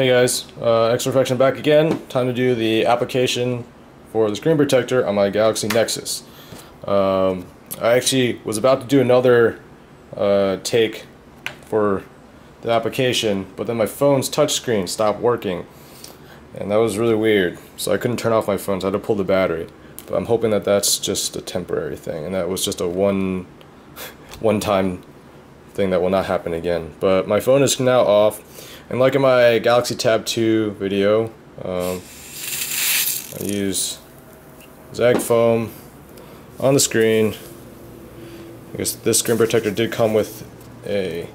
Hey guys, XReflection back again. Time to do the application for the screen protector on my Galaxy Nexus. I actually was about to do another take for the application, but then my phone's touchscreen stopped working, and that was really weird. So I couldn't turn off my phone, so I had to pull the battery. But I'm hoping that that's just a temporary thing, and that was just a one-time thing that will not happen again. But my phone is now off. And like in my Galaxy Tab 2 video, I use Zag foam on the screen. I guess this screen protector did come with a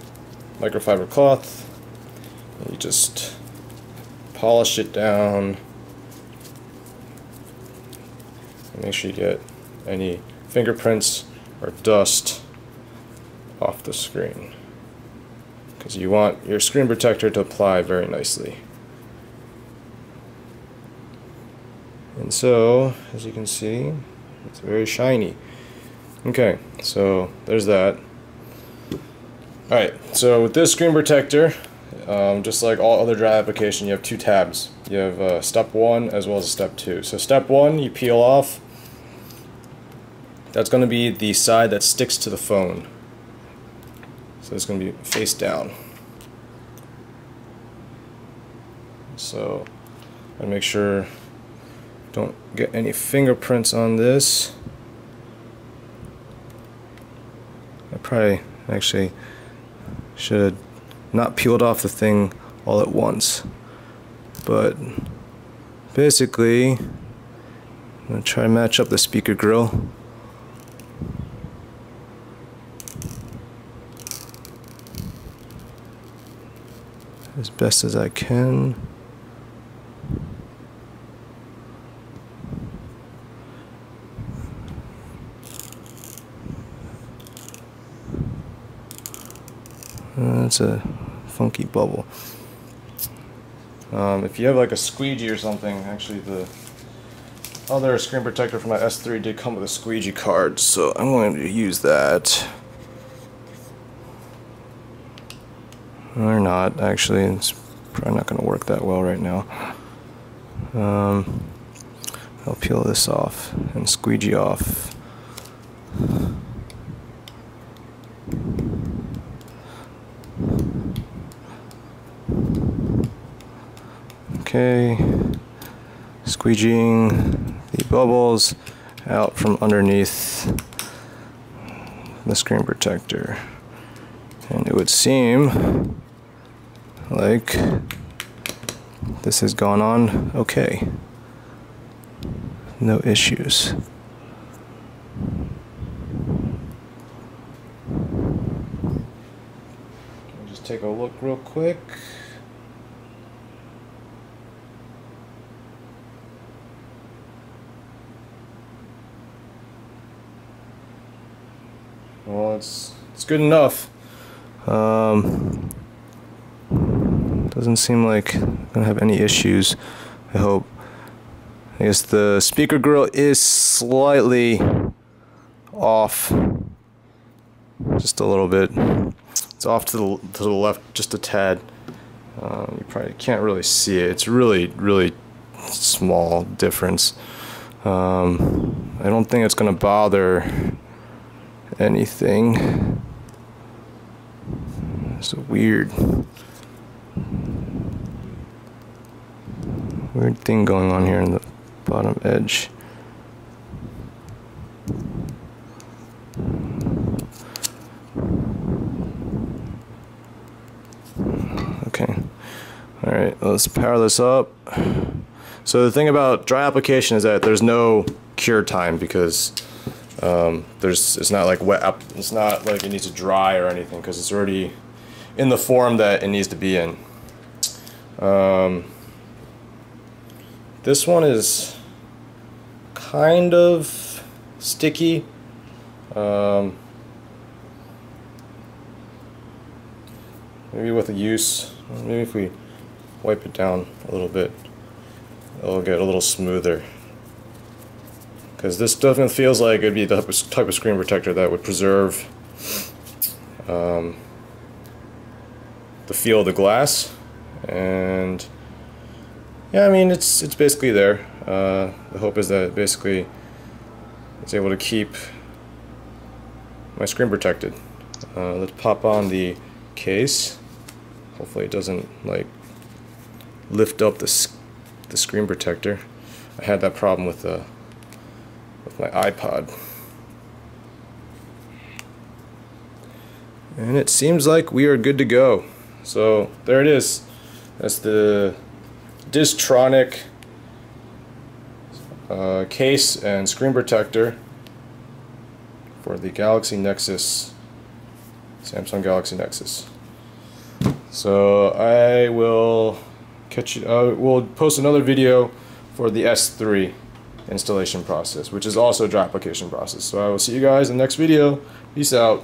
microfiber cloth. You just polish it down and make sure you get any fingerprints or dust off the screen, because you want your screen protector to apply very nicely. And so, as you can see, it's very shiny. Okay, so there's that. Alright, so with this screen protector, just like all other dry application, you have two tabs. You have step 1 as well as step 2. So step 1, you peel off. That's going to be the side that sticks to the phone. So it's going to be face down. So I make sure don't get any fingerprints on this. I probably actually should have not peeled off the thing all at once. But basically, I'm going to try to match up the speaker grill. As best as I can. That's a funky bubble. If you have like a squeegee or something, actually the other screen protector for my S3 did come with a squeegee card, so I'm going to use that. Or not, actually, it's probably not going to work that well right now. I'll peel this off and squeegee off. Okay, squeegeeing the bubbles out from underneath the screen protector. And it would seem like this has gone on okay. No issues. Just take a look real quick. Well, it's good enough. Doesn't seem like I'm gonna have any issues, I hope. I guess the speaker grill is slightly off, just a little bit. It's off to the left just a tad. You probably can't really see it. It's really small difference. I don't think it's gonna bother anything. It's a weird thing going on here in the bottom edge. Okay, alright, let's power this up. So the thing about dry application is that there's no cure time, because it's not like wet, it's not like it needs to dry or anything, because it's already in the form that it needs to be in. This one is kind of sticky. Maybe with the use, maybe if we wipe it down a little bit, it'll get a little smoother. Because this definitely feels like it'd be the type of screen protector that would preserve the feel of the glass and yeah, I mean, it's basically there. The hope is that basically it's able to keep my screen protected. Let's pop on the case. Hopefully it doesn't like lift up the screen protector. I had that problem with my iPod. And it seems like we are good to go. So there it is. That's the Diztronic case and screen protector for the Galaxy Nexus, Samsung Galaxy Nexus. So I will catch you. We'll post another video for the S3 installation process, which is also a dry application process. So I will see you guys in the next video. Peace out.